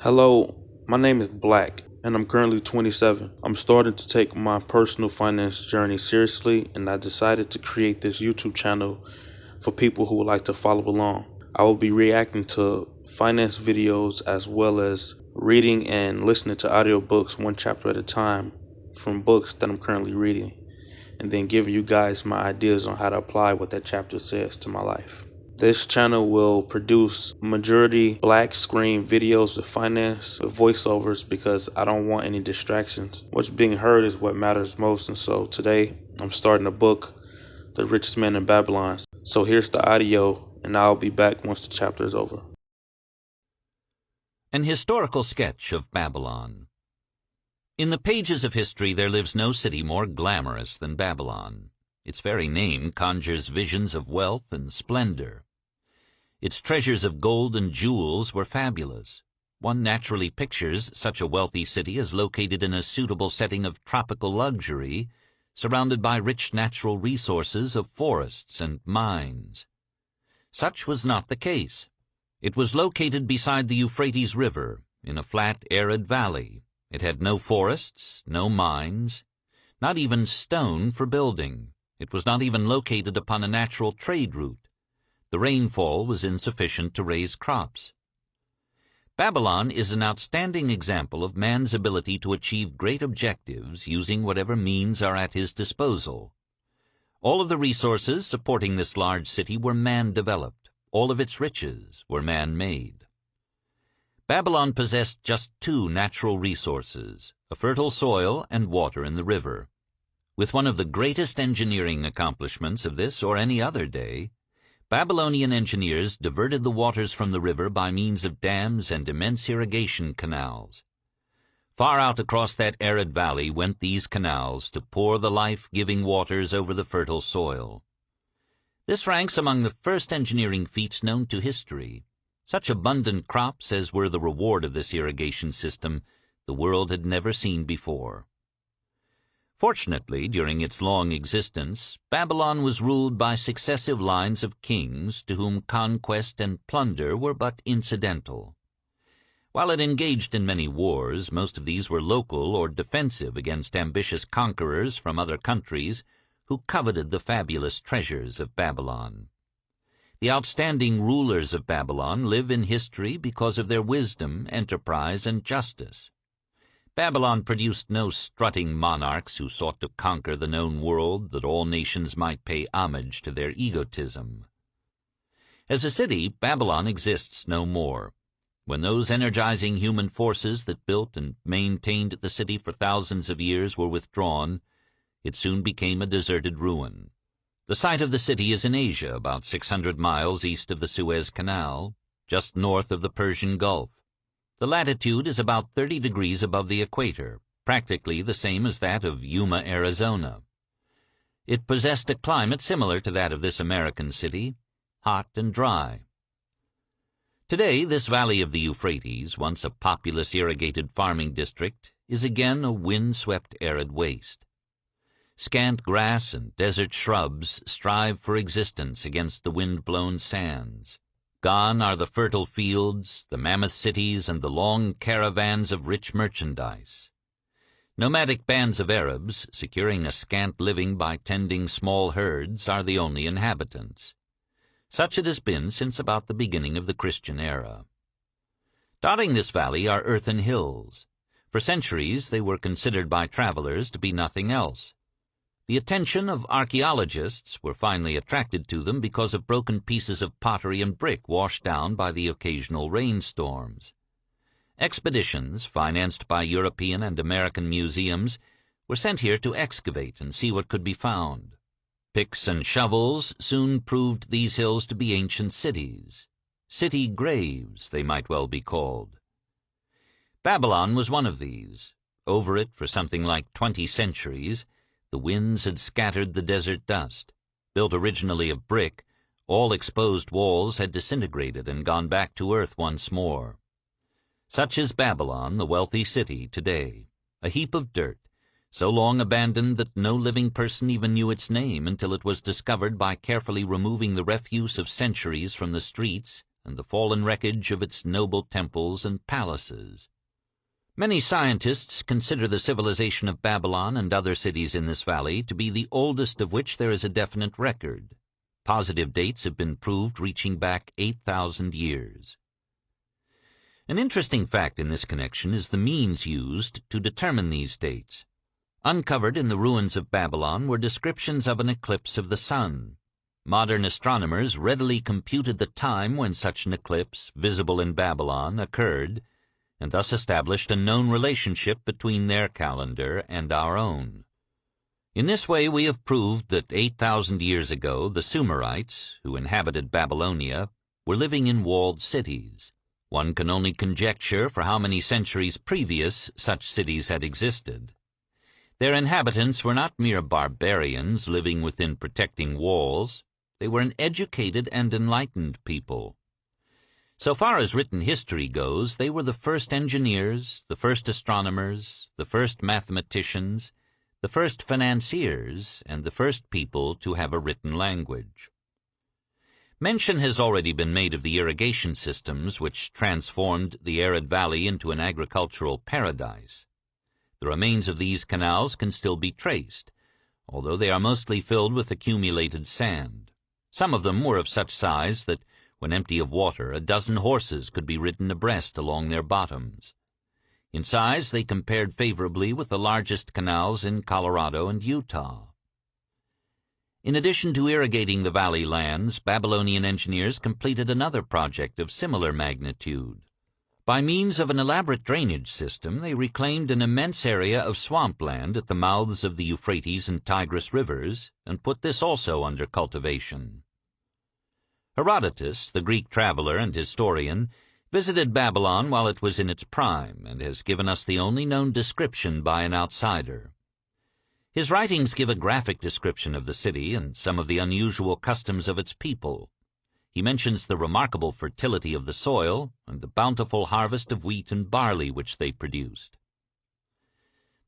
Hello, my name is Black, and I'm currently 27. I'm starting to take my personal finance journey seriously, and I decided to create this YouTube channel for people who would like to follow along. I will be reacting to finance videos as well as reading and listening to audiobooks one chapter at a time from books that I'm currently reading, and then giving you guys my ideas on how to apply what that chapter says to my life. This channel will produce majority black screen videos with finance with voiceovers because I don't want any distractions. What's being heard is what matters most, and so today I'm starting a book, The Richest Man in Babylon. So here's the audio, and I'll be back once the chapter is over. An historical sketch of Babylon. In the pages of history there lives no city more glamorous than Babylon. Its very name conjures visions of wealth and splendor. Its treasures of gold and jewels were fabulous. One naturally pictures such a wealthy city as located in a suitable setting of tropical luxury, surrounded by rich natural resources of forests and mines. Such was not the case. It was located beside the Euphrates River, in a flat, arid valley. It had no forests, no mines, not even stone for building. It was not even located upon a natural trade route. The rainfall was insufficient to raise crops. Babylon is an outstanding example of man's ability to achieve great objectives using whatever means are at his disposal. All of the resources supporting this large city were man-developed. All of its riches were man-made. Babylon possessed just two natural resources, a fertile soil and water in the river. With one of the greatest engineering accomplishments of this or any other day, Babylonian engineers diverted the waters from the river by means of dams and immense irrigation canals. Far out across that arid valley went these canals to pour the life-giving waters over the fertile soil. This ranks among the first engineering feats known to history. Such abundant crops as were the reward of this irrigation system the world had never seen before. Fortunately, during its long existence, Babylon was ruled by successive lines of kings to whom conquest and plunder were but incidental. While it engaged in many wars, most of these were local or defensive against ambitious conquerors from other countries who coveted the fabulous treasures of Babylon. The outstanding rulers of Babylon live in history because of their wisdom, enterprise, and justice. Babylon produced no strutting monarchs who sought to conquer the known world that all nations might pay homage to their egotism. As a city, Babylon exists no more. When those energizing human forces that built and maintained the city for thousands of years were withdrawn, it soon became a deserted ruin. The site of the city is in Asia, about 600 miles east of the Suez Canal, just north of the Persian Gulf. The latitude is about 30 degrees above the equator, practically the same as that of Yuma, Arizona. It possessed a climate similar to that of this American city, hot and dry. Today, this valley of the Euphrates, once a populous irrigated farming district, is again a wind-swept arid waste. Scant grass and desert shrubs strive for existence against the wind-blown sands. Gone are the fertile fields, the mammoth cities, and the long caravans of rich merchandise. Nomadic bands of Arabs, securing a scant living by tending small herds, are the only inhabitants. Such it has been since about the beginning of the Christian era. Dotting this valley are earthen hills. For centuries they were considered by travelers to be nothing else. The attention of archaeologists were finally attracted to them because of broken pieces of pottery and brick washed down by the occasional rainstorms. Expeditions, financed by European and American museums, were sent here to excavate and see what could be found. Picks and shovels soon proved these hills to be ancient cities. City graves, they might well be called. Babylon was one of these. Over it, for something like 20 centuries, the winds had scattered the desert dust. Built originally of brick, all exposed walls had disintegrated and gone back to earth once more. Such is Babylon, the wealthy city, today, a heap of dirt, so long abandoned that no living person even knew its name until it was discovered by carefully removing the refuse of centuries from the streets and the fallen wreckage of its noble temples and palaces. Many scientists consider the civilization of Babylon and other cities in this valley to be the oldest of which there is a definite record. Positive dates have been proved reaching back 8,000 years. An interesting fact in this connection is the means used to determine these dates. Uncovered in the ruins of Babylon were descriptions of an eclipse of the sun. Modern astronomers readily computed the time when such an eclipse, visible in Babylon, occurred, and thus established a known relationship between their calendar and our own. In this way we have proved that 8,000 years ago the Sumerites, who inhabited Babylonia, were living in walled cities. One can only conjecture for how many centuries previous such cities had existed. Their inhabitants were not mere barbarians living within protecting walls. They were an educated and enlightened people. So far as written history goes, they were the first engineers, the first astronomers, the first mathematicians, the first financiers, and the first people to have a written language. Mention has already been made of the irrigation systems which transformed the arid valley into an agricultural paradise. The remains of these canals can still be traced, although they are mostly filled with accumulated sand. Some of them were of such size that, when empty of water, a dozen horses could be ridden abreast along their bottoms. In size, they compared favorably with the largest canals in Colorado and Utah. In addition to irrigating the valley lands, Babylonian engineers completed another project of similar magnitude. By means of an elaborate drainage system, they reclaimed an immense area of swampland at the mouths of the Euphrates and Tigris rivers, and put this also under cultivation. Herodotus, the Greek traveler and historian, visited Babylon while it was in its prime, and has given us the only known description by an outsider. His writings give a graphic description of the city and some of the unusual customs of its people. He mentions the remarkable fertility of the soil and the bountiful harvest of wheat and barley which they produced.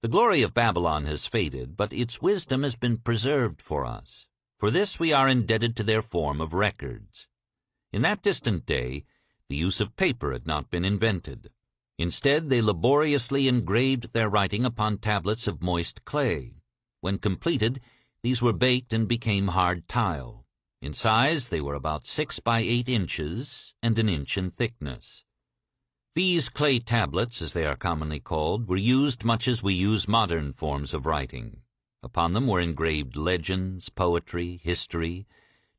The glory of Babylon has faded, but its wisdom has been preserved for us. For this we are indebted to their form of records. In that distant day, the use of paper had not been invented. Instead, they laboriously engraved their writing upon tablets of moist clay. When completed, these were baked and became hard tile. In size, they were about 6 by 8 inches and an inch in thickness. These clay tablets, as they are commonly called, were used much as we use modern forms of writing. Upon them were engraved legends, poetry, history,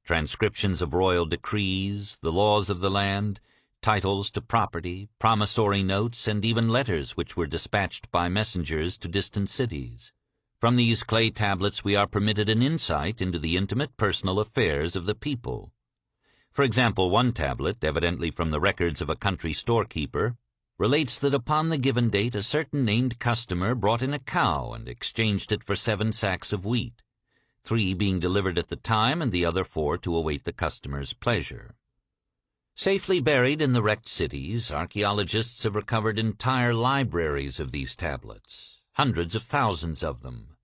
transcriptions of royal decrees, the laws of the land, titles to property, promissory notes, and even letters which were dispatched by messengers to distant cities. From these clay tablets we are permitted an insight into the intimate personal affairs of the people. For example, one tablet, evidently from the records of a country storekeeper, relates that upon the given date a certain named customer brought in a cow and exchanged it for 7 sacks of wheat, 3 being delivered at the time and the other 4 to await the customer's pleasure. Safely buried in the wrecked cities, archaeologists have recovered entire libraries of these tablets, hundreds of thousands of them.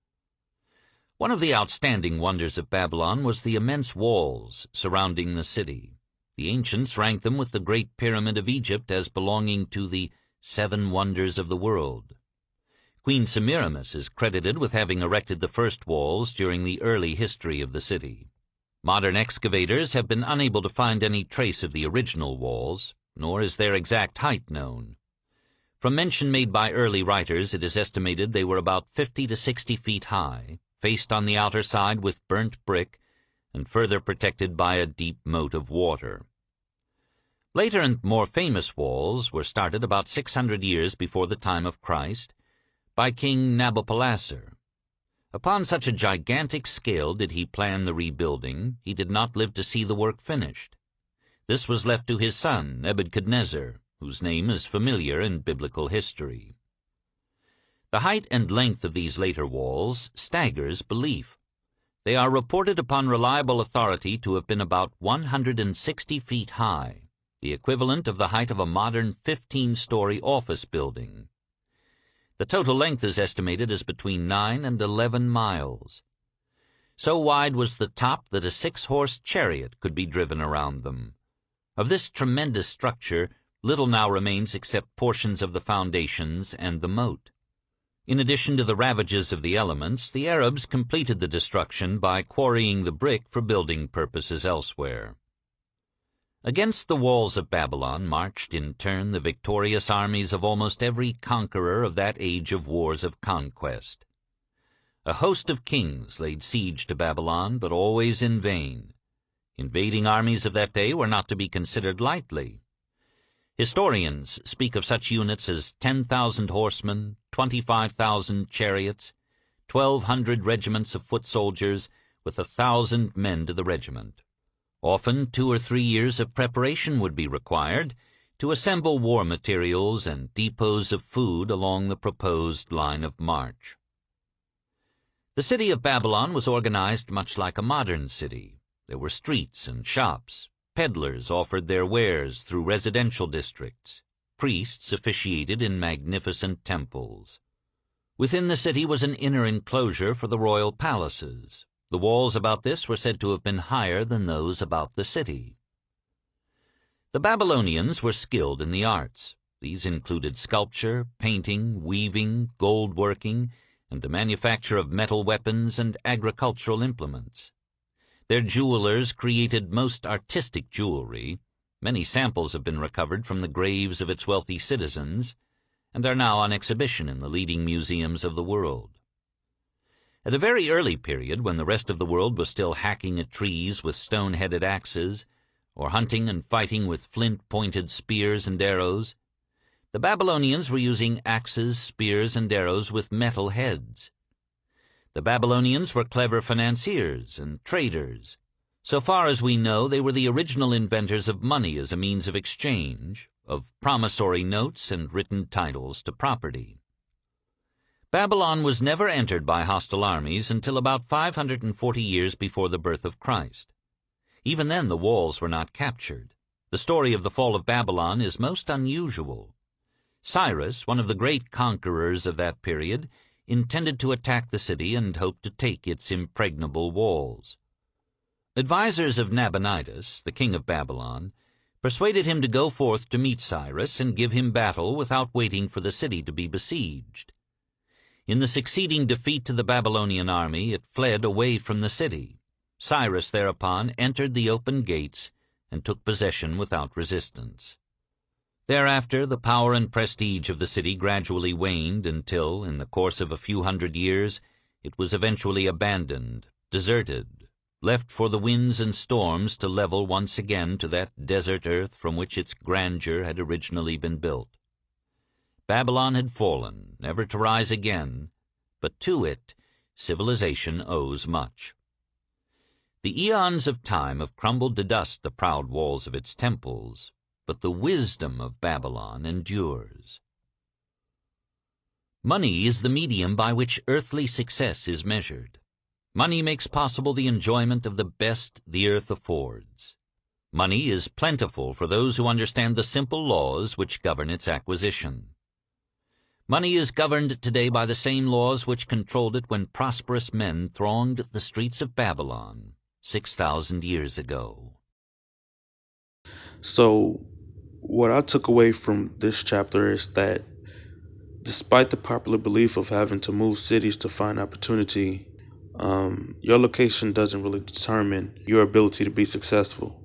One of the outstanding wonders of Babylon was the immense walls surrounding the city. The ancients ranked them with the Great Pyramid of Egypt as belonging to the 7 wonders of the world. Queen Semiramis is credited with having erected the first walls during the early history of the city. Modern excavators have been unable to find any trace of the original walls, nor is their exact height known. From mention made by early writers, it is estimated they were about 50 to 60 feet high, faced on the outer side with burnt brick, and further protected by a deep moat of water. Later and more famous walls were started about 600 years before the time of Christ by King Nabopolassar. Upon such a gigantic scale did he plan the rebuilding, he did not live to see the work finished. This was left to his son, Nebuchadnezzar, whose name is familiar in biblical history. The height and length of these later walls staggers belief. They are reported upon reliable authority to have been about 160 feet high, the equivalent of the height of a modern 15-story office building. The total length is estimated as between 9 and 11 miles. So wide was the top that a 6-horse chariot could be driven around them. Of this tremendous structure, little now remains except portions of the foundations and the moat. In addition to the ravages of the elements, the Arabs completed the destruction by quarrying the brick for building purposes elsewhere. Against the walls of Babylon marched in turn the victorious armies of almost every conqueror of that age of wars of conquest. A host of kings laid siege to Babylon, but always in vain. Invading armies of that day were not to be considered lightly. Historians speak of such units as 10,000 horsemen, 25,000 chariots, 1,200 regiments of foot soldiers, with 1,000 men to the regiment. Often 2 or 3 years of preparation would be required to assemble war materials and depots of food along the proposed line of march. The city of Babylon was organized much like a modern city. There were streets and shops. Peddlers offered their wares through residential districts. Priests officiated in magnificent temples. Within the city was an inner enclosure for the royal palaces. The walls about this were said to have been higher than those about the city. The Babylonians were skilled in the arts. These included sculpture, painting, weaving, gold working, and the manufacture of metal weapons and agricultural implements. Their jewelers created most artistic jewelry. Many samples have been recovered from the graves of its wealthy citizens, and are now on exhibition in the leading museums of the world. At a very early period, when the rest of the world was still hacking at trees with stone-headed axes, or hunting and fighting with flint-pointed spears and arrows, the Babylonians were using axes, spears, and arrows with metal heads. The Babylonians were clever financiers and traders. So far as we know, they were the original inventors of money as a means of exchange, of promissory notes and written titles to property. Babylon was never entered by hostile armies until about 540 years before the birth of Christ. Even then the walls were not captured. The story of the fall of Babylon is most unusual. Cyrus, one of the great conquerors of that period, intended to attack the city and hoped to take its impregnable walls. Advisers of Nabonidus, the king of Babylon, persuaded him to go forth to meet Cyrus and give him battle without waiting for the city to be besieged. In the succeeding defeat to the Babylonian army, it fled away from the city. Cyrus thereupon entered the open gates and took possession without resistance. Thereafter, the power and prestige of the city gradually waned until, in the course of a few hundred years, it was eventually abandoned, deserted, left for the winds and storms to level once again to that desert earth from which its grandeur had originally been built. Babylon had fallen, never to rise again, but to it civilization owes much. The eons of time have crumbled to dust the proud walls of its temples, but the wisdom of Babylon endures. Money is the medium by which earthly success is measured. Money makes possible the enjoyment of the best the earth affords. Money is plentiful for those who understand the simple laws which govern its acquisition. Money is governed today by the same laws which controlled it when prosperous men thronged the streets of Babylon 6,000 years ago. So, what I took away from this chapter is that despite the popular belief of having to move cities to find opportunity, your location doesn't really determine your ability to be successful.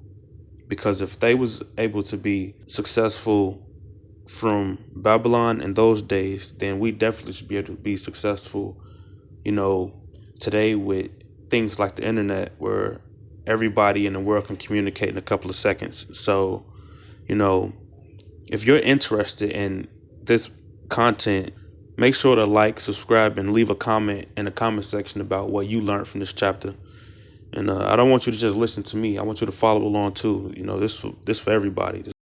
Because if they was able to be successful from Babylon in those days, then we definitely should be able to be successful, today with things like the internet where everybody in the world can communicate in a couple of seconds. So, if you're interested in this content, make sure to like, subscribe, and leave a comment in the comment section about what you learned from this chapter. And I don't want you to just listen to me. I want you to follow along too. This for everybody.